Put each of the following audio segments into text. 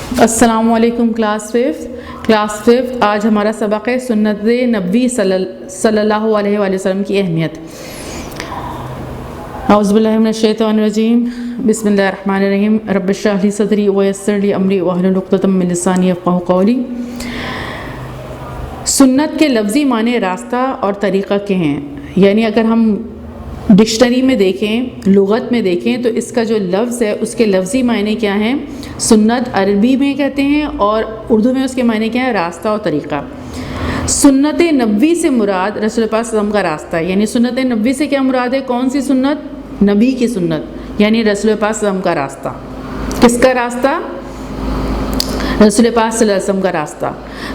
السلام علیکم class fifth آج ہمارا سبق ہے سنت نبوی صلی اللہ علیہ وآلہ وسلم کی اہمیت۔ اعوذ باللہ من الشیطان الرجیم، بسم اللہ الرحمن الرحیم۔ رب اشرح لی صدری ویسر لی امری واحلل عقدۃ من لسانی یفقہوا قولی۔ سنت کے لفظی معنی راستہ اور طریقہ کے ہیں، یعنی اگر ہم ڈکشنری میں دیکھیں، لغت میں دیکھیں تو اس کا جو لفظ ہے اس کے لفظی معنی کیا ہیں؟ سنت عربی میں کہتے ہیں اور اردو میں اس کے معنی کیا ہے؟ راستہ اور طریقہ۔ سنت نبوی سے مراد رسول پاک صلی اللہ علیہ وسلم کا راستہ ہے، یعنی سنت نبوی سے کیا مراد ہے؟ کون سی سنت؟ نبی کی سنت، یعنی رسول پاک صلی اللہ علیہ وسلم کا راستہ۔ کس کا راستہ؟ رسول پاک صلی اللہ علیہ وسلم کا راستہ،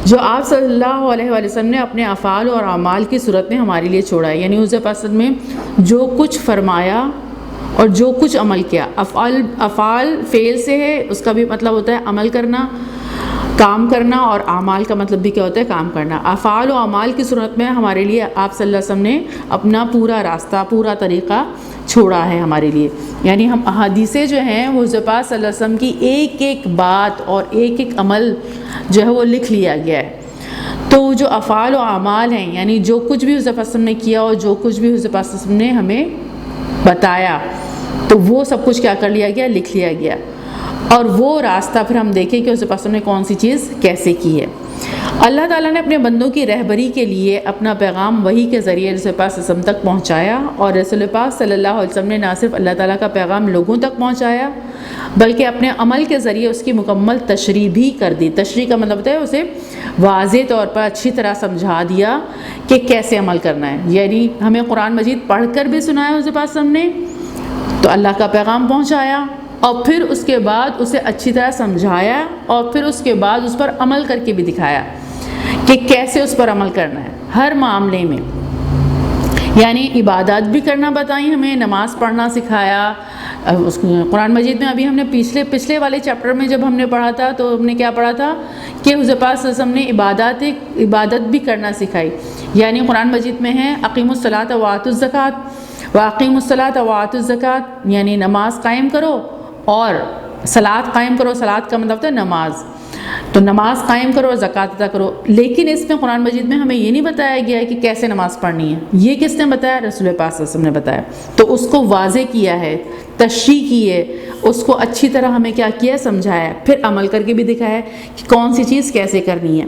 جو آپ صلی اللہ علیہ وآلہ وسلم نے اپنے افعال اور اعمال کی صورت میں ہمارے لیے چھوڑا ہے، یعنی حضور پاک صلی اللہ علیہ وسلم میں جو کچھ فرمایا اور جو کچھ عمل کیا۔ افعال فعل سے ہے، اس کا بھی مطلب ہوتا ہے عمل کرنا، کام کرنا، اور اعمال کا مطلب بھی کیا ہوتا ہے؟ کام کرنا۔ افعال و اعمال کی صورت میں ہمارے لیے آپ صلی اللہ علیہ وسلم نے اپنا پورا راستہ، پورا طریقہ چھوڑا ہے ہمارے لیے، یعنی ہم احادیثیں جو ہیں وہ حضور پاک صلی اللہ علیہ وسلم کی ایک ایک بات اور ایک ایک عمل جو ہے وہ لکھ لیا گیا ہے۔ تو جو افعال و اعمال ہیں، یعنی جو کچھ بھی حضور پاک صلی اللہ علیہ وسلم نے کیا اور جو کچھ بھی حضور پاک صلی اللہ علیہ وسلم نے ہمیں بتایا، تو وہ سب کچھ کیا کر لیا گیا؟ لکھ لیا گیا۔ اور وہ راستہ پھر ہم دیکھیں کہ حضور پاک صلی اللہ علیہ وسلم نے کون سی چیز کیسے کی ہے۔ اللہ تعالیٰ نے اپنے بندوں کی رہبری کے لیے اپنا پیغام وحی کے ذریعے رسول پاک صلی اللہ علیہ وسلم تک پہنچایا، اور رسول پاک صلی اللہ علیہ وسلم نے نہ صرف اللہ تعالیٰ کا پیغام لوگوں تک پہنچایا بلکہ اپنے عمل کے ذریعے اس کی مکمل تشریح بھی کر دی۔ تشریح کا مطلب ہوتا ہے اسے واضح طور پر اچھی طرح سمجھا دیا کہ کیسے عمل کرنا ہے، یعنی ہمیں قرآن مجید پڑھ کر بھی سنایا حضور پاک صلی اللہ علیہ وسلم نے، تو اللہ کا پیغام پہنچایا، اور پھر اس کے بعد اسے اچھی طرح سمجھایا، اور پھر اس کے بعد اس پر عمل کر کے بھی دکھایا کہ کیسے اس پر عمل کرنا ہے ہر معاملے میں، یعنی عبادات بھی کرنا بتائیں، ہمیں نماز پڑھنا سکھایا۔ قرآن مجید میں ابھی ہم نے پچھلے والے چیپٹر میں جب ہم نے پڑھا تھا تو ہم نے کیا پڑھا تھا کہ حضور پاک صلی اللہ علیہ وسلم نے عبادت بھی کرنا سکھائی، یعنی قرآن مجید میں ہے اقیموا الصلاۃ وآتوا الزکاۃ واقیموا الصلاۃ وآتوا الزکاۃ، یعنی نماز قائم کرو اور صلاۃ قائم کرو۔ صلاۃ کا مطلب ہوتا ہے نماز، تو نماز قائم کرو اور زکوٰۃ ادا کرو۔ لیکن اس میں قرآن مجید میں ہمیں یہ نہیں بتایا گیا ہے کہ کیسے نماز پڑھنی ہے، یہ کس نے بتایا؟ رسول پاک صلی اللہ علیہ وسلم نے بتایا۔ تو اس کو واضح کیا ہے، تشریح کی ہے، اس کو اچھی طرح ہمیں کیا کیا ہے؟ سمجھایا ہے، پھر عمل کر کے بھی دکھایا ہے کہ کون سی چیز کیسے کرنی ہے۔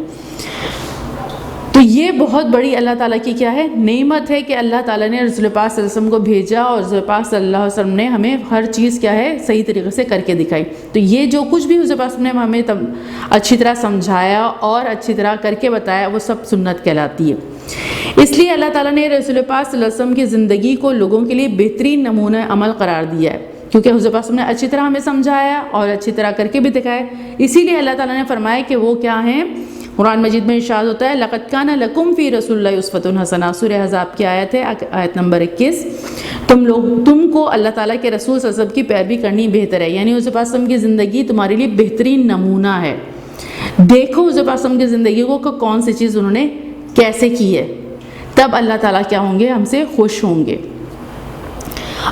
تو یہ بہت بڑی اللہ تعالیٰ کی کیا ہے؟ نعمت ہے کہ اللہ تعالیٰ نے رسول پاک صلی اللہ علیہ وسلم کو بھیجا، اور رسول پاک صلی اللہ علیہ وسلم نے ہمیں ہر چیز کیا ہے؟ صحیح طریقے سے کر کے دکھائی۔ تو یہ جو کچھ بھی رسول پاک صلی اللہ علیہ وسلم نے ہمیں اچھی طرح سمجھایا اور اچھی طرح کر کے بتایا، وہ سب سنت کہلاتی ہے۔ اس لیے اللہ تعالیٰ نے رسول پاک صلی اللہ علیہ وسلم کی زندگی کو لوگوں کے لیے بہترین نمونہ عمل قرار دیا ہے، کیونکہ حضور پاک صلی اللہ علیہ وسلم نے اچھی طرح ہمیں سمجھایا اور اچھی طرح کر کے بھی دکھایا۔ اسی لیے اللہ تعالیٰ نے فرمایا کہ وہ کیا ہیں؟ قرآن مجید میں ارشاد ہوتا ہے لَقَدْ كَانَ لَكُمْ فِي رَسُولِ اللَّهِ أُسْوَةٌ حَسَنَةٌ، سورہ احزاب کی آیت ہے، آیت نمبر 21۔ تم کو اللہ تعالیٰ کے رسول صلی اللہ علیہ وسلم کی پیروی کرنی بہتر ہے، یعنی حضور پاک صلی اللہ علیہ وسلم کی زندگی تمہارے لیے بہترین نمونہ ہے۔ دیکھو حضور پاک صلی اللہ علیہ وسلم کی زندگی کو کون سی چیز انہوں نے کیسے کی ہے، تب اللہ تعالیٰ کیا ہوں گے؟ ہم سے خوش ہوں گے۔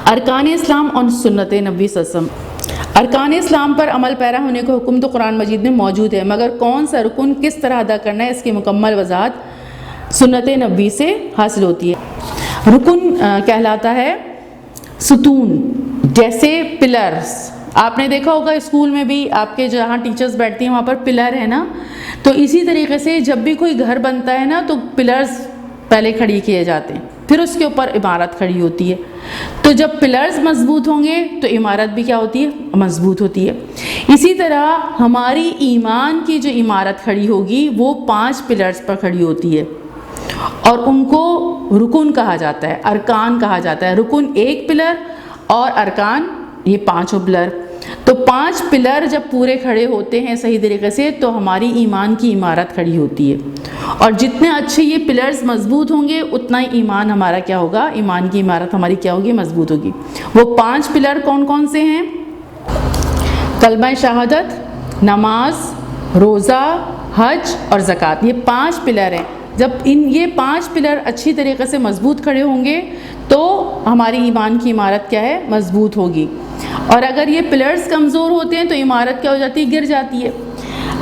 ارکان اسلام اور سنت نبوی صلی اللہ علیہ وسلم۔ ارکان اسلام پر عمل پیرا ہونے کا حکم تو قرآن مجید میں موجود ہے، مگر کون سا رکن کس طرح ادا کرنا ہے اس کی مکمل وضاحت سنت نبوی سے حاصل ہوتی ہے۔ رکن کہلاتا ہے ستون، جیسے پلرز، آپ نے دیکھا ہوگا اسکول میں بھی آپ کے جہاں ٹیچرز بیٹھتی ہیں وہاں پر پلر ہے نا، تو اسی طریقے سے جب بھی کوئی گھر بنتا ہے نا تو پلرز پہلے کھڑی کیے جاتے ہیں، پھر اس کے اوپر عمارت کھڑی ہوتی ہے۔ تو جب پلرز مضبوط ہوں گے تو عمارت بھی کیا ہوتی ہے؟ مضبوط ہوتی ہے۔ اسی طرح ہماری ایمان کی جو عمارت کھڑی ہوگی وہ 5 پلرز پر کھڑی ہوتی ہے، اور ان کو رکن کہا جاتا ہے، ارکان کہا جاتا ہے۔ رکن 1 پلر اور ارکان یہ 5 پلر۔ تو 5 پلر جب پورے کھڑے ہوتے ہیں صحیح طریقے سے تو ہماری ایمان کی عمارت کھڑی ہوتی ہے، اور جتنے اچھے یہ پلرز مضبوط ہوں گے اتنا ہی ایمان ہمارا کیا ہوگا؟ ایمان کی عمارت ہماری کیا ہوگی؟ مضبوط ہوگی۔ وہ 5 پلر کون کون سے ہیں؟ کلمہ شہادت، نماز، روزہ، حج اور زکوٰۃ، یہ 5 پلر ہیں۔ جب یہ 5 پلر اچھی طریقے سے مضبوط کھڑے ہوں گے تو ہماری ایمان کی عمارت کیا ہے؟ مضبوط ہوگی۔ اور اگر یہ پلرز کمزور ہوتے ہیں تو عمارت کیا ہو جاتی ہے؟ گر جاتی ہے۔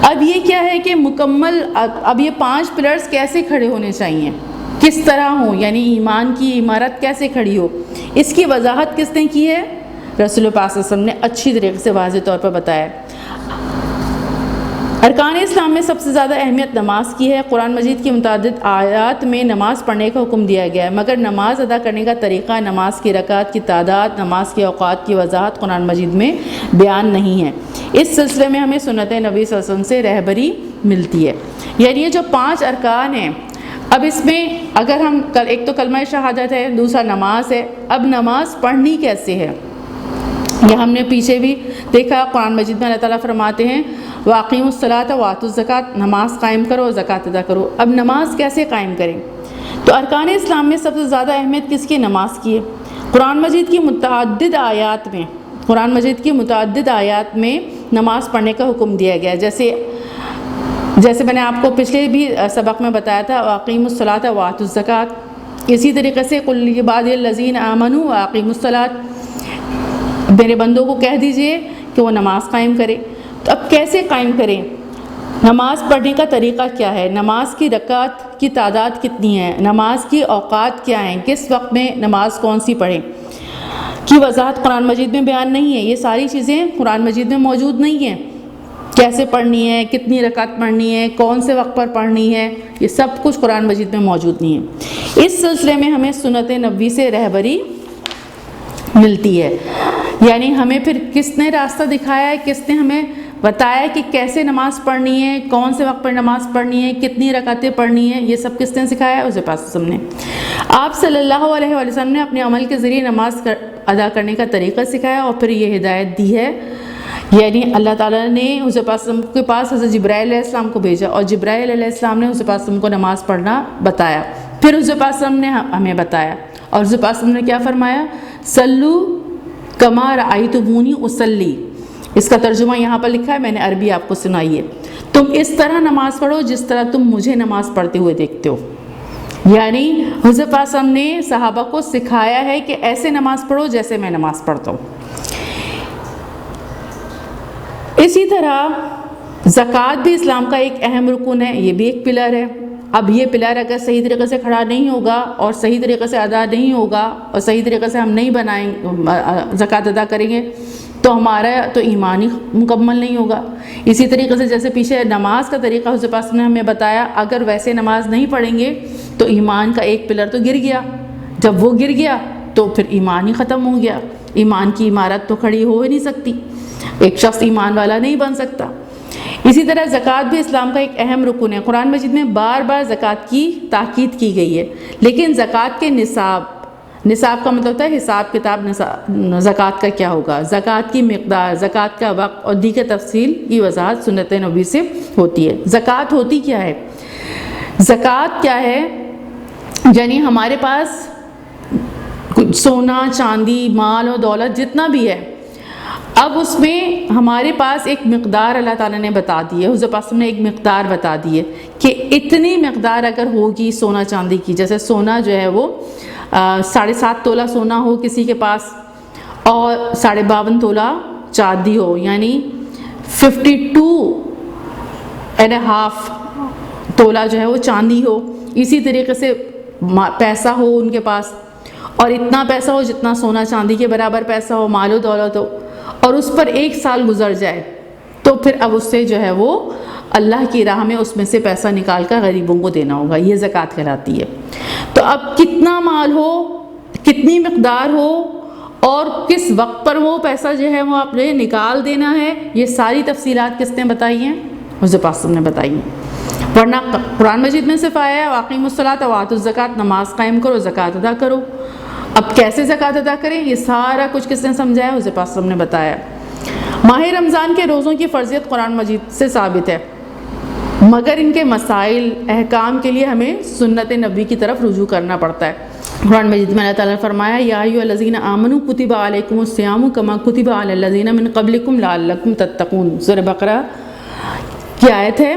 اب یہ کیا ہے کہ مکمل، اب یہ 5 پلرز کیسے کھڑے ہونے چاہیے، کس طرح ہوں، یعنی ایمان کی عمارت کیسے کھڑی ہو، اس کی وضاحت کس نے کی ہے؟ رسول پاک صلی اللہ علیہ وسلم نے اچھی طریقے سے واضح طور پر بتایا۔ ارکان اسلام میں سب سے زیادہ اہمیت نماز کی ہے۔ قرآن مجید کی متعدد آیات میں نماز پڑھنے کا حکم دیا گیا ہے، مگر نماز ادا کرنے کا طریقہ، نماز کی رکعات کی تعداد، نماز کے اوقات کی وضاحت قرآن مجید میں بیان نہیں ہے۔ اس سلسلے میں ہمیں سنت نبی صلی اللہ علیہ وسلم سے رہبری ملتی ہے۔ یعنی یہ جو 5 ارکان ہیں، اب اس میں اگر ہم ایک تو کلمہ شہادت ہے، دوسرا نماز ہے، اب نماز پڑھنی کیسے ہے؟ یہ ہم نے پیچھے بھی دیکھا، قرآن مجید میں اللہ تعالیٰ فرماتے ہیں وَأَقِیمُوا الصَّلَاةَ وَآتُوا الزَّکَاۃَ، نماز قائم کرو اور زکوٰۃ ادا کرو۔ اب نماز کیسے قائم کریں؟ تو ارکان اسلام میں سب سے زیادہ اہمیت کس کی؟ نماز کی ہے۔ قرآن مجید کی متعدد آیات میں نماز پڑھنے کا حکم دیا گیا ہے، جیسے میں نے آپ کو پچھلے بھی سبق میں بتایا تھا وَأَقِیمُوا الصَّلَاةَ وَآتُوا الزَّکَاۃَ، اسی طریقے سے قُلْ لِعِبَادِیَ الَّذِینَ آمَنُوا وَأَقِیمُوا الصَّلَاةَ، میرے بندوں کو کہہ دیجئے کہ وہ نماز قائم کرے۔ تو اب کیسے قائم کریں؟ نماز پڑھنے کا طریقہ کیا ہے؟ نماز کی رکعت کی تعداد کتنی ہے؟ نماز کی اوقات کیا ہیں؟ کس وقت میں نماز کون سی پڑھیں کی وضاحت قرآن مجید میں بیان نہیں ہے۔ یہ ساری چیزیں قرآن مجید میں موجود نہیں ہیں۔ کیسے پڑھنی ہے، کتنی رکعت پڑھنی ہے، کون سے وقت پر پڑھنی ہے، یہ سب کچھ قرآن مجید میں موجود نہیں ہے۔ اس سلسلے میں ہمیں سنت نبوی سے رہبری ملتی ہے، یعنی ہمیں پھر کس نے راستہ دکھایا ہے، کس نے ہمیں بتایا کہ کیسے نماز پڑھنی ہے، کون سے وقت پر نماز پڑھنی ہے، کتنی رکعتیں پڑھنی ہیں، یہ سب کس نے سکھایا ہے؟ اسے پاس نے۔ آپ صلی اللہ علیہ وسلم نے اپنے عمل کے ذریعے نماز ادا کرنے کا طریقہ سکھایا اور پھر یہ ہدایت دی ہے، یعنی اللہ تعالیٰ نے حضرت پاک کے پاس حضرت جبرائیل علیہ السلام کو بھیجا اور جبرائیل علیہ السلام نے حضرت پاک کو نماز پڑھنا بتایا، پھر حضرت پاک نے ہمیں بتایا، اور حضرت پاک نے کیا فرمایا؟ سلو کما رأیتمونی اصلی۔ اس کا ترجمہ یہاں پر لکھا ہے، میں نے عربی آپ کو سنائی ہے، تم اس طرح نماز پڑھو جس طرح تم مجھے نماز پڑھتے ہوئے دیکھتے ہو۔ یعنی حضرت پاک نے صحابہ کو سکھایا ہے کہ ایسے نماز پڑھو جیسے میں نماز پڑھتا ہوں۔ اسی طرح زکوٰۃ بھی اسلام کا ایک اہم رکن ہے، یہ بھی ایک پلر ہے۔ اب یہ پلر اگر صحیح طریقے سے کھڑا نہیں ہوگا اور صحیح طریقے سے ادا نہیں ہوگا اور صحیح طریقے سے ہم نہیں زکوٰۃ ادا کریں گے تو ہمارا تو ایمان ہی مکمل نہیں ہوگا۔ اسی طریقے سے جیسے پیچھے نماز کا طریقہ حضرت پاک نے ہمیں بتایا، اگر ویسے نماز نہیں پڑھیں گے تو ایمان کا ایک پلر تو گر گیا، جب وہ گر گیا تو پھر ایمان ہی ختم ہو گیا، ایمان کی عمارت تو کھڑی ہو ہی نہیں سکتی، ایک شخص ایمان والا نہیں بن سکتا۔ اسی طرح زکوٰۃ بھی اسلام کا ایک اہم رکن ہے۔ قرآن مجید میں بار بار زکوٰۃ کی تاکید کی گئی ہے، لیکن زکوٰۃ کے نصاب کا مطلب ہوتا ہے حساب کتاب، زکوٰۃ کا کیا ہوگا، زکوٰۃ کی مقدار، زکوٰۃ کا وقت اور دیگر تفصیل کی وضاحت سنت نبوی سے ہوتی ہے۔ زکوٰۃ ہوتی کیا ہے؟ زکوٰۃ کیا ہے؟ یعنی ہمارے پاس سونا چاندی مال و دولت جتنا بھی ہے، اب اس میں ہمارے پاس ایک مقدار اللہ تعالیٰ نے بتا دی ہے، حضرت پاک نے ایک مقدار بتا دی ہے کہ اتنی مقدار اگر ہوگی سونا چاندی کی، جیسے سونا جو ہے وہ 7.5 تولہ سونا ہو کسی کے پاس اور 52.5 تولہ چاندی ہو، یعنی 52.5 تولہ جو ہے وہ چاندی ہو، اسی طریقے سے پیسہ ہو ان کے پاس اور اتنا پیسہ ہو جتنا سونا چاندی کے برابر پیسہ ہو، مال و دولت ہو، اور اس پر 1 سال گزر جائے تو پھر اب اس سے جو ہے وہ اللہ کی راہ میں اس میں سے پیسہ نکال کر غریبوں کو دینا ہوگا، یہ زکوٰۃ کہلاتی ہے۔ تو اب کتنا مال ہو، کتنی مقدار ہو اور کس وقت پر وہ پیسہ جو ہے وہ آپ نے نکال دینا ہے، یہ ساری تفصیلات کس نے بتائی ہیں؟ حضرت پاک نے بتائی ہیں، ورنہ قرآن مجید میں صرف آیا ہے وَأَقِیمُوا الصَّلَاةَ وَآتُوا الزَّکَاةَ، نماز قائم کرو، زکوٰۃ ادا کرو۔ اب کیسے زکوٰۃ ادا کریں، یہ سارا کچھ کس نے سمجھایا؟ حضرت پاک نے بتایا۔ ماہ رمضان کے روزوں کی فرضیت قرآن مجید سے ثابت ہے، مگر ان کے مسائل احکام کے لیے ہمیں سنت نبوی کی طرف رجوع کرنا پڑتا ہے۔ قرآن مجید میں اللہ تعالیٰ نے فرمایا یا ایھا الذین آمنوا کتب علیکم الصیام کما کتب علی الذین من قبلکم لعلکم تتقون، سورہ بقرہ کی آیت ہے،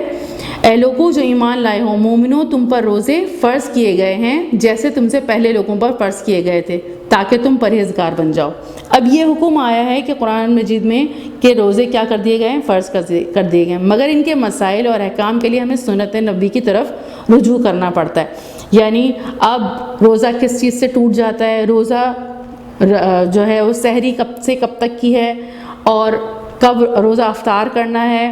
اے لوگوں جو ایمان لائے ہو، مومنو تم پر روزے فرض کیے گئے ہیں جیسے تم سے پہلے لوگوں پر فرض کیے گئے تھے تاکہ تم پرہیزگار بن جاؤ۔ اب یہ حکم آیا ہے کہ قرآن مجید میں کہ روزے کیا کر دیے گئے ہیں؟ فرض کر دیے گئے ہیں، مگر ان کے مسائل اور احکام کے لیے ہمیں سنت نبوی کی طرف رجوع کرنا پڑتا ہے۔ یعنی اب روزہ کس چیز سے ٹوٹ جاتا ہے، روزہ جو ہے وہ سحری کب سے کب تک کی ہے، اور کب روزہ افطار کرنا ہے،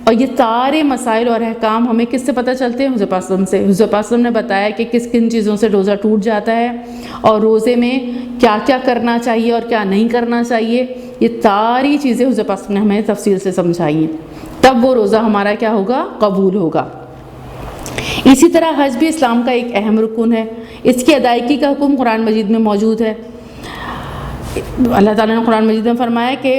اور یہ سارے مسائل اور احکام ہمیں کس سے پتہ چلتے ہیں؟ حضور پاک صلی اللہ علیہ وسلم سے۔ حضور پاک صلی اللہ علیہ وسلم نے بتایا کہ کس کن چیزوں سے روزہ ٹوٹ جاتا ہے، اور روزے میں کیا کیا کرنا چاہیے اور کیا نہیں کرنا چاہیے، یہ ساری چیزیں حضور پاک صلی اللہ علیہ وسلم نے ہمیں تفصیل سے سمجھائی ہیں، تب وہ روزہ ہمارا کیا ہوگا؟ قبول ہوگا۔ اسی طرح حج بھی اسلام کا ایک اہم رکن ہے، اس کی ادائیگی کا حکم قرآن مجید میں موجود ہے۔ اللہ تعالیٰ نے قرآن مجید میں فرمایا کہ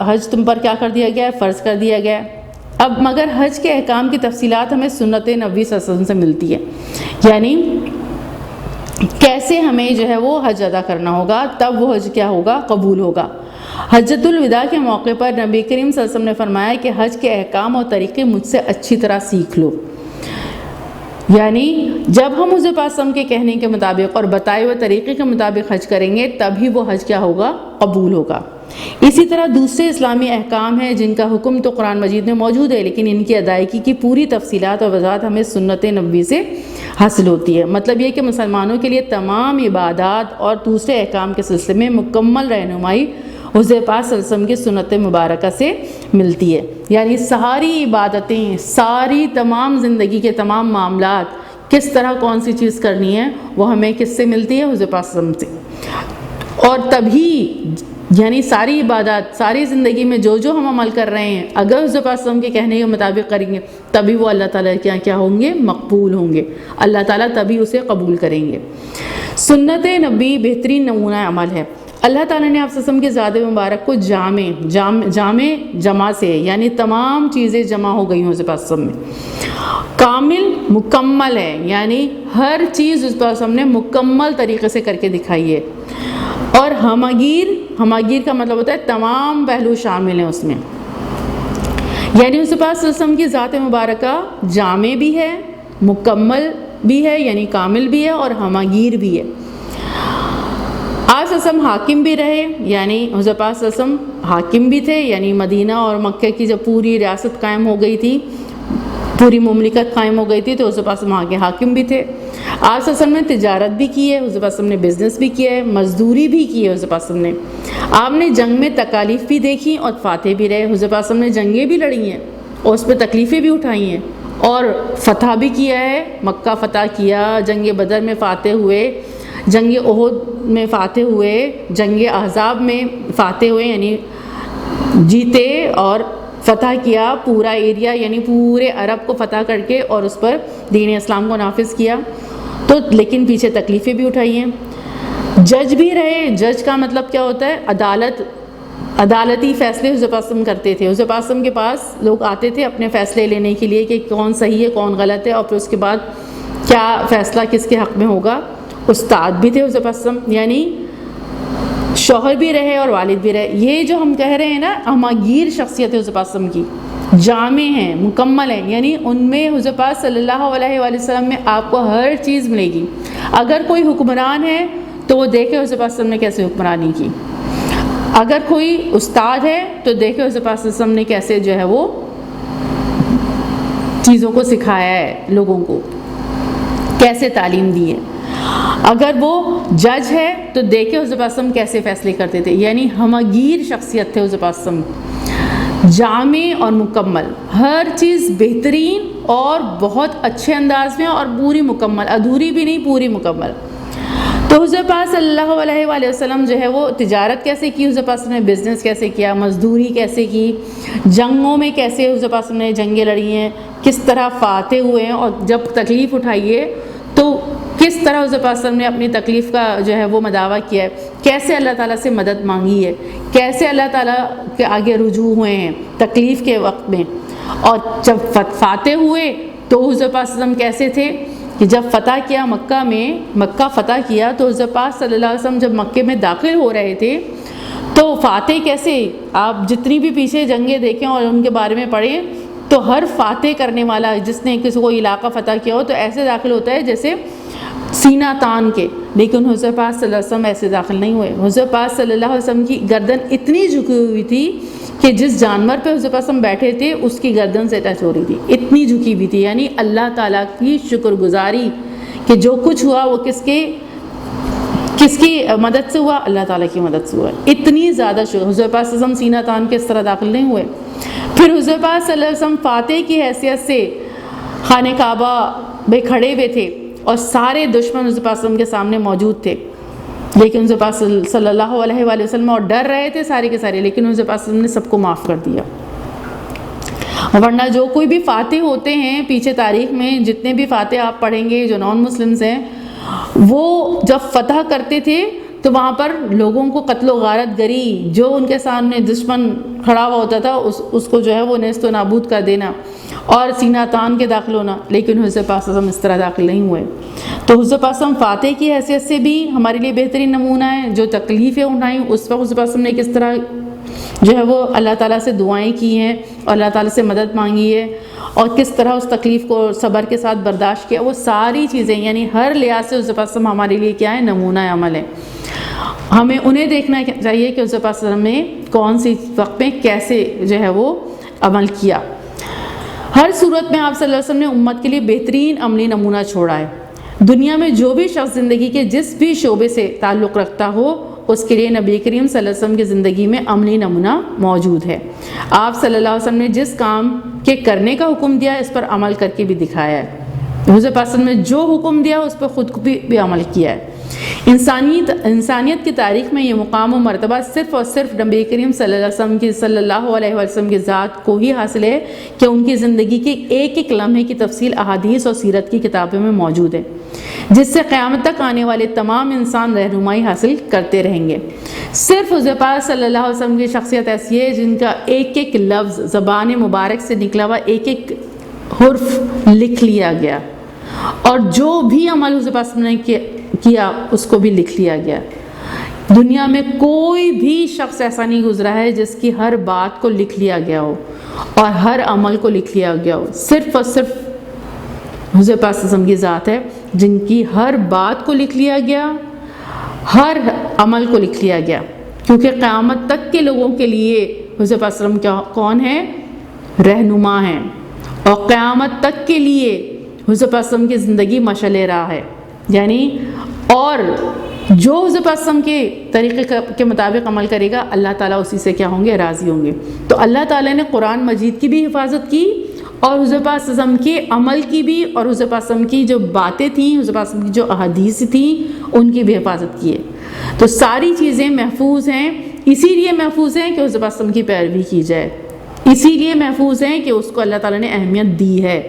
حج تم پر کیا کر دیا گیا ہے؟ فرض کر دیا گیا ہے۔ اب مگر حج کے احکام کی تفصیلات ہمیں سنت نبوی صلی اللہ علیہ وسلم سے ملتی ہے، یعنی کیسے ہمیں جو ہے وہ حج ادا کرنا ہوگا، تب وہ حج کیا ہوگا؟ قبول ہوگا۔ حجۃ الوداع کے موقع پر نبی کریم صلی اللہ علیہ وسلم نے فرمایا کہ حج کے احکام اور طریقے مجھ سے اچھی طرح سیکھ لو، یعنی جب ہم حضور پاک صلی اللہ علیہ وسلم کے کہنے کے مطابق اور بتائے ہوئے طریقے کے مطابق حج کریں گے تبھی وہ حج کیا ہوگا؟ قبول ہوگا۔ اسی طرح دوسرے اسلامی احکام ہیں جن کا حکم تو قرآن مجید میں موجود ہے، لیکن ان کی ادائیگی کی پوری تفصیلات اور وضاحت ہمیں سنت نبوی سے حاصل ہوتی ہے۔ مطلب یہ کہ مسلمانوں کے لیے تمام عبادات اور دوسرے احکام کے سلسلے میں مکمل رہنمائی حضور پاک صلی اللہ علیہ وسلم کی سنت مبارکہ سے ملتی ہے، یعنی ساری عبادتیں، ساری تمام زندگی کے تمام معاملات، کس طرح کون سی چیز کرنی ہے، وہ ہمیں کس سے ملتی ہے؟ حضور پاک صلی اللہ علیہ وسلم سے۔ اور تبھی یعنی ساری عبادات، ساری زندگی میں جو ہم عمل کر رہے ہیں، اگر حضور پاک صلی اللہ علیہ وسلم کے کہنے کے مطابق کریں گے تبھی وہ اللہ تعالیٰ کیا ہوں گے؟ مقبول ہوں گے، اللہ تعالیٰ تبھی اسے قبول کریں گے۔ سنت نبی بہترین نمونہ عمل ہے۔ اللہ تعالیٰ نے آپ صلی اللہ علیہ وسلم کے ذات مبارک کو جامع جمع سے، یعنی تمام چیزیں جمع ہو گئی ہیں حضور پاک صلی اللہ علیہ وسلم میں، کامل مکمل ہے، یعنی ہر چیز حضور پاک صلی اللہ علیہ وسلم نے مکمل طریقے سے کر کے دکھائی ہے، اور ہماگیر کا مطلب ہوتا ہے تمام پہلو شامل ہیں اس میں، یعنی حضور پاک صلی اللہ علیہ وسلم کی ذات مبارکہ جامع بھی ہے، مکمل بھی ہے، یعنی کامل بھی ہے، اور ہماگیر بھی ہے۔ آپ صلی اللہ علیہ وسلم حاکم بھی رہے، یعنی حضور پاک صلی اللہ علیہ وسلم حاکم بھی تھے، یعنی مدینہ اور مکہ کی جب پوری ریاست قائم ہو گئی تھی، پوری مملکت قائم ہو گئی تھی، تو حضور پاک صلی اللہ علیہ وسلم وہاں کے حاکم بھی تھے۔ آپ صلی اللہ علیہ وسلم نے تجارت بھی کی ہے، حضور پاک صلی اللہ علیہ وسلم نے بزنس بھی کیا ہے، مزدوری بھی کی ہے حضور پاک صلی اللہ علیہ وسلم نے۔ آپ نے جنگ میں تکالیف بھی دیکھی اور فاتح بھی رہے، حضور پاک صلی اللہ علیہ وسلم نے جنگیں بھی لڑی ہیں اور اس پہ تکلیفیں بھی اٹھائی ہیں، اور فتح بھی کیا ہے، مکہ فتح کیا، جنگ بدر میں فاتح ہوئے، جنگ احد میں فاتح ہوئے، جنگ احزاب میں فاتح ہوئے، یعنی جیتے اور فتح کیا پورا ایریا، یعنی پورے عرب کو فتح کر کے اور اس پر دین اسلام کو نافذ کیا، تو لیکن پیچھے تکلیفیں بھی اٹھائی ہیں۔ جج بھی رہے، جج کا مطلب کیا ہوتا ہے؟ عدالتی فیصلے حضور پاک صلی اللہ علیہ وسلم کرتے تھے، حضور پاک صلی اللہ علیہ وسلم کے پاس لوگ آتے تھے اپنے فیصلے لینے کے لیے کہ کون صحیح ہے کون غلط ہے، اور پھر اس کے بعد کیا فیصلہ کس کے حق میں ہوگا۔ استاد بھی تھے حضور پاک صلی اللہ علیہ وسلم، یعنی شوہر بھی رہے اور والد بھی رہے۔ یہ جو ہم کہہ رہے ہیں نا ہماگیر شخصیت ہے حضور پاک صلی اللہ علیہ وسلم کی، جامع ہیں، مکمل ہیں، یعنی ان میں حضور پاک صلی اللہ علیہ وآلہ وسلم میں آپ کو ہر چیز ملے گی۔ اگر کوئی حکمران ہے تو وہ دیکھے حضور پاک صلی اللہ علیہ وسلم نے کیسے حکمرانی کی، اگر کوئی استاد ہے تو دیکھے حضور پاک صلی اللہ علیہ وسلم نے کیسے جو ہے وہ چیزوں کو سکھایا ہے، لوگوں کو کیسے تعلیم دی ہے۔ اگر وہ جج ہے تو دیکھے حضور پاک صلی اللہ علیہ وسلم کیسے فیصلے کرتے تھے، یعنی ہماگیر شخصیت تھے حضور پاک صلی اللہ علیہ وسلم، جامع اور مکمل، ہر چیز بہترین اور بہت اچھے انداز میں، اور پوری مکمل، ادھوری بھی نہیں، پوری مکمل۔ تو حضور پاک صلی اللہ علیہ وآلہ وسلم جو ہے وہ تجارت کیسے کی، حضور پاک صلی اللہ علیہ وسلم نے بزنس کیسے کیا، مزدوری کیسے کی، جنگوں میں کیسے حضور پاک صلی اللہ علیہ وسلم نے جنگیں لڑی ہیں، کس طرح فاتح ہوئے ہیں، اور جب تکلیف اٹھائی ہے تو کس طرح حضور پاک صلی اللہ علیہ وسلم نے اپنی تکلیف کا جو ہے وہ مداوع کیا ہے، کیسے اللہ تعالیٰ سے مدد مانگی ہے، کیسے اللہ تعالیٰ کے آگے رجوع ہوئے ہیں تکلیف کے وقت میں، اور جب فاتح ہوئے تو حضور پاک صلی اللہ علیہ وسلم کیسے تھے کہ جب فتح کیا مکہ میں، مکہ فتح کیا تو حضور پاک صلی اللہ علیہ وسلم جب مکے میں داخل ہو رہے تھے تو فاتح کیسے، آپ جتنی بھی پیچھے جنگیں دیکھیں اور ان کے بارے میں پڑھیں تو ہر فاتح کرنے والا جس نے کسی کو علاقہ فتح کیا ہو تو ایسے داخل ہوتا ہے جیسے سینہ تان کے، لیکن حضور پاک صلی اللہ علیہ وسلم ایسے داخل نہیں ہوئے۔ حضور پاک صلی اللہ علیہ وسلم کی گردن اتنی جھکی ہوئی تھی کہ جس جانور پہ حضور پاک صلی اللہ علیہ وسلم بیٹھے تھے اس کی گردن سے ٹچ ہو رہی تھی، اتنی جھکی ہوئی تھی، یعنی اللہ تعالیٰ کی شکر گزاری کہ جو کچھ ہوا وہ کس کی مدد سے ہوا؟ اللہ تعالیٰ کی مدد سے ہوا۔ اتنی زیادہ شکر، حضور پاک صلی اللہ علیہ وسلم سینہ تان کے اس طرح داخل نہیں ہوئے۔ پھر حضور پاک صلی اللہ علیہ وسلم فاتح کی حیثیت سے خانہ کعبہ میں کھڑے ہوئے تھے اور سارے دشمن حضور پاک صلی اللہ علیہ وسلم کے سامنے موجود تھے، لیکن حضور پاک صلی اللہ علیہ وآلہ وسلم اور ڈر رہے تھے سارے کے سارے، لیکن حضور پاک صلی اللہ علیہ وسلم نے سب کو معاف کر دیا۔ ورنہ جو کوئی بھی فاتح ہوتے ہیں پیچھے تاریخ میں، جتنے بھی فاتح آپ پڑھیں گے جو نان مسلمز ہیں، وہ جب فتح کرتے تھے تو وہاں پر لوگوں کو قتل و غارت گری، جو ان کے سامنے دشمن کھڑا ہوا ہوتا تھا اس کو جو ہے وہ نیست و نابود کر دینا اور سینہ تان کے داخل ہونا، لیکن حضور پاک صلی اللہ علیہ وسلم اس طرح داخل نہیں ہوئے۔ تو حضور پاک صلی اللہ علیہ وسلم فاتح کی حیثیت سے بھی ہمارے لیے بہترین نمونہ ہے، جو تکلیفیں اٹھائیں اس وقت حضور پاک صلی اللہ علیہ وسلم نے کس طرح جو ہے وہ اللہ تعالیٰ سے دعائیں کی ہیں اور اللہ تعالیٰ سے مدد مانگی ہے، اور کس طرح اس تکلیف کو صبر کے ساتھ برداشت کیا، وہ ساری چیزیں یعنی ہر لحاظ سے حضور پاک صلی اللہ علیہ وسلم ہمارے لیے کیا ہے؟ نمونہ عمل ہے۔ ہمیں انہیں دیکھنا چاہیے کہ حضور پاک صلی اللہ علیہ وسلم نے کون سی وقت میں کیسے جو ہے وہ عمل کیا۔ ہر صورت میں آپ صلی اللہ علیہ وسلم نے امت کے لیے بہترین عملی نمونہ چھوڑا ہے۔ دنیا میں جو بھی شخص زندگی کے جس بھی شعبے سے تعلق رکھتا ہو اس کے لیے نبی کریم صلی اللہ علیہ وسلم کی زندگی میں عملی نمونہ موجود ہے۔ آپ صلی اللہ علیہ وسلم نے جس کام کے کرنے کا حکم دیا اس پر عمل کر کے بھی دکھایا ہے۔ حضور پاک صلی اللہ علیہ وسلم نے جو حکم دیا اس پر خود بھی عمل کیا ہے۔ انسانیت کی تاریخ میں یہ مقام و مرتبہ صرف اور صرف نبی کریم صلی اللہ علیہ وسلم کی ذات کو ہی حاصل ہے کہ ان کی زندگی کے ایک ایک لمحے کی تفصیل احادیث اور سیرت کی کتابوں میں موجود ہے، جس سے قیامت تک آنے والے تمام انسان رہنمائی حاصل کرتے رہیں گے۔ صرف حضور پاک صلی اللہ علیہ وسلم کی شخصیت ایسی ہے جن کا ایک ایک لفظ زبان مبارک سے نکلا ہوا ایک ایک حرف لکھ لیا گیا، اور جو بھی عمل حضور پاک صلی اللہ علیہ وسلم نے کیا اس کو بھی لکھ لیا گیا۔ دنیا میں کوئی بھی شخص ایسا نہیں گزرا ہے جس کی ہر بات کو لکھ لیا گیا ہو اور ہر عمل کو لکھ لیا گیا ہو۔ صرف اور صرف حضور پاک صلی اللہ علیہ وسلم کی ذات ہے جن کی ہر بات کو لکھ لیا گیا، ہر عمل کو لکھ لیا گیا، کیونکہ قیامت تک کے لوگوں کے لیے حضور پاک صلی اللہ علیہ وسلم کون ہے؟ رہنما ہیں، اور قیامت تک کے لیے حضور پاک صلی اللہ علیہ وسلم کی زندگی مشعل راہ ہے، یعنی اور جو حضور پاک صلی اللہ علیہ وسلم کے طریقے کے مطابق عمل کرے گا اللہ تعالیٰ اسی سے کیا ہوں گے؟ راضی ہوں گے۔ تو اللہ تعالیٰ نے قرآن مجید کی بھی حفاظت کی اور حضور پاک صلی اللہ علیہ وسلم کے عمل کی بھی، اور حضور پاک صلی اللہ علیہ وسلم کی جو باتیں تھیں، حضور پاک صلی اللہ علیہ وسلم کی جو احادیث تھیں ان کی بھی حفاظت کی ہے۔ تو ساری چیزیں محفوظ ہیں، اسی لیے محفوظ ہیں کہ حضور پاک صلی اللہ علیہ وسلم کی پیروی کی جائے، اسی لیے محفوظ ہیں کہ اس کو اللہ تعالیٰ نے اہمیت دی ہے،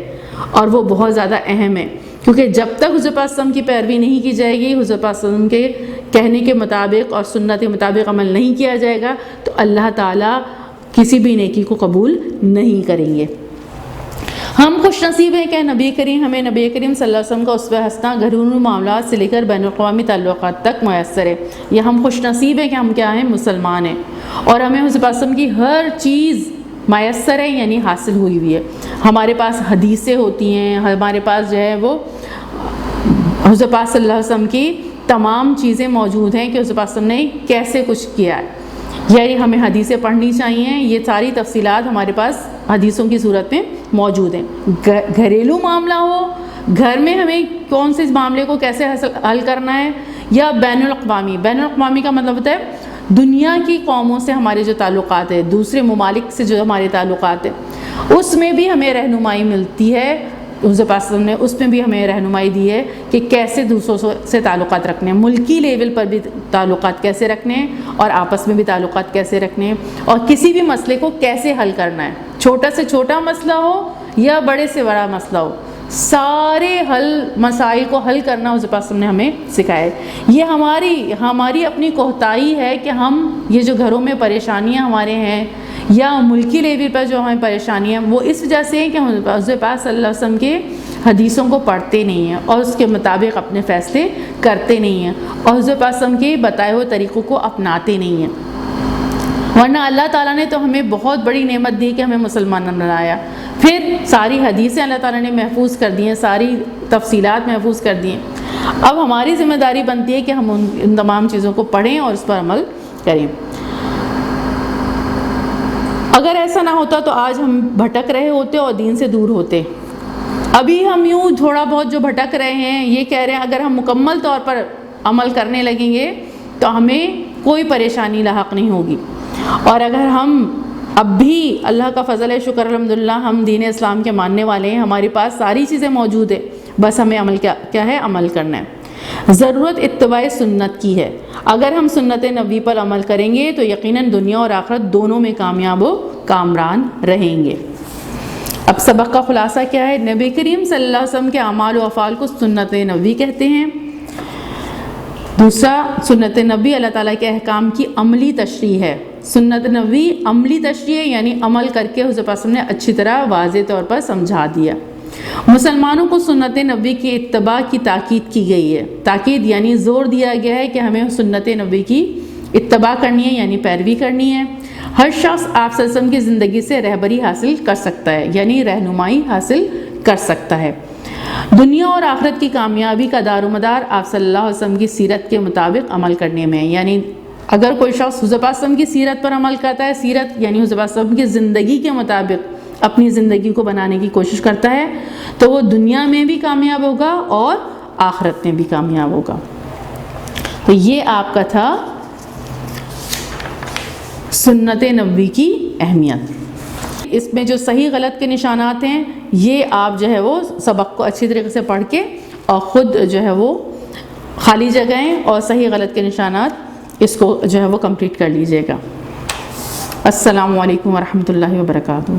اور وہ بہت زیادہ اہم ہے، کیونکہ جب تک حضور پاک صلی اللہ علیہ وسلم کی پیروی نہیں کی جائے گی، حضور پاک صلی اللہ علیہ وسلم کے کہنے کے مطابق اور سنت کے مطابق عمل نہیں کیا جائے گا تو اللہ تعالیٰ کسی بھی نیکی کو قبول نہیں کریں گے۔ ہم خوش نصیب ہیں کہ نبی کریم ہمیں نبی کریم صلی اللہ علیہ وسلم کا اسوہ حسنہ گھریلو معاملات سے لے کر بین الاقوامی تعلقات تک میسر ہے۔ یہ ہم خوش نصیب ہیں کہ ہم کیا ہیں؟ مسلمان ہیں، اور ہمیں حضور پاک صلی اللہ علیہ وسلم کی ہر چیز میسر ہے، یعنی حاصل ہوئی ہوئی ہے۔ ہمارے پاس حدیثیں ہوتی ہیں، ہمارے پاس جو ہے وہ حضور پاک صلی اللہ علیہ وسلم کی تمام چیزیں موجود ہیں کہ حضور پاک صلی اللہ علیہ وسلم نے کیسے کچھ کیا ہے، یعنی ہمیں حدیثیں پڑھنی چاہیے۔ یہ ساری تفصیلات ہمارے پاس حدیثوں کی صورت میں موجود ہیں۔ گھریلو معاملہ ہو، گھر میں ہمیں کون سے معاملے کو کیسے حل کرنا ہے، یا بین الاقوامی۔ بین الاقوامی کا مطلب ہوتا ہے دنیا کی قوموں سے ہمارے جو تعلقات ہیں، دوسرے ممالک سے جو ہمارے تعلقات ہیں، اس میں بھی ہمیں رہنمائی ملتی ہے۔ حضور پاک صلی اللہ علیہ وسلم نے اس میں بھی ہمیں رہنمائی دی ہے کہ کیسے دوسروں سے تعلقات رکھنے ہیں، ملکی لیول پر بھی تعلقات کیسے رکھنے ہیں، اور آپس میں بھی تعلقات کیسے رکھنے ہیں، اور کسی بھی مسئلے کو کیسے حل کرنا ہے، چھوٹا سے چھوٹا مسئلہ ہو یا بڑے سے بڑا مسئلہ ہو، سارے مسائل کو حل کرنا حضور پاک صلی اللہ علیہ وسلم نے ہمیں سکھایا ہے۔ یہ ہماری اپنی کوتاہی ہے کہ ہم یہ جو گھروں میں پریشانیاں ہمارے ہیں یا ملکی لیول پر جو ہمیں پریشانیاں، وہ اس وجہ سے ہیں کہ حضور پاک صلی اللہ علیہ وسلم کے حدیثوں کو پڑھتے نہیں ہیں اور اس کے مطابق اپنے فیصلے کرتے نہیں ہیں، اور حضور پاک صلی اللہ علیہ وسلم کے بتائے ہوئے طریقوں کو اپناتے نہیں ہیں۔ ورنہ اللہ تعالیٰ نے تو ہمیں بہت بڑی نعمت دی کہ ہمیں مسلمان بنایا، پھر پھر ساری حدیثیں اللہ تعالیٰ نے محفوظ کر دی ہیں، ساری تفصیلات محفوظ کر دی ہیں۔ اب ہماری ذمہ داری بنتی ہے کہ ہم ان تمام چیزوں کو پڑھیں اور اس پر عمل کریں۔ اگر ایسا نہ ہوتا تو آج ہم بھٹک رہے ہوتے اور دین سے دور ہوتے۔ ابھی ہم یوں تھوڑا بہت جو بھٹک رہے ہیں، یہ کہہ رہے ہیں اگر ہم مکمل طور پر عمل کرنے لگیں گے تو ہمیں کوئی پریشانی لاحق نہیں ہوگی، اور اگر ہم اب بھی اللہ کا فضل ہے، شکر الحمدللہ، ہم دین اسلام کے ماننے والے ہیں، ہمارے پاس ساری چیزیں موجود ہیں، بس ہمیں عمل کیا ہے، عمل کرنا ہے۔ ضرورت اتباع سنت کی ہے۔ اگر ہم سنت نبوی پر عمل کریں گے تو یقیناً دنیا اور آخرت دونوں میں کامیاب و کامران رہیں گے۔ اب سبق کا خلاصہ کیا ہے؟ نبی کریم صلی اللہ علیہ وسلم کے اعمال و افعال کو سنت نبوی کہتے ہیں۔ دوسرا، سنت نبوی اللہ تعالیٰ کے احکام کی عملی تشریح ہے۔ سنت نبوی عملی تشریح ہے، یعنی عمل کر کے حضرت پاک نے اچھی طرح واضح طور پر سمجھا دیا۔ مسلمانوں کو سنت نبوی کی اتباع کی تاکید کی گئی ہے۔ تاکید یعنی زور دیا گیا ہے کہ ہمیں سنت نبوی کی اتباع کرنی ہے، یعنی پیروی کرنی ہے۔ ہر شخص آپ صلی اللہ علیہ وسلم کی زندگی سے رہبری حاصل کر سکتا ہے، یعنی رہنمائی حاصل کر سکتا ہے۔ دنیا اور آخرت کی کامیابی کا دار و مدار آپ صلی اللہ علیہ وسلم کی سیرت کے مطابق عمل کرنے میں ہے، یعنی اگر کوئی شخص حضرت پاک صلی اللہ علیہ وسلم کی سیرت پر عمل کرتا ہے، سیرت یعنی حضرت پاک صلی اللہ علیہ وسلم کی زندگی کے مطابق اپنی زندگی کو بنانے کی کوشش کرتا ہے، تو وہ دنیا میں بھی کامیاب ہوگا اور آخرت میں بھی کامیاب ہوگا۔ تو یہ آپ کا تھا سنت نبوی کی اہمیت۔ اس میں جو صحیح غلط کے نشانات ہیں، یہ آپ جو ہے وہ سبق کو اچھی طریقے سے پڑھ کے اور خود جو ہے وہ خالی جگہیں اور صحیح غلط کے نشانات اس کو جو ہے وہ کمپلیٹ کر لیجئے گا۔ السلام علیکم ورحمۃ اللہ وبرکاتہ۔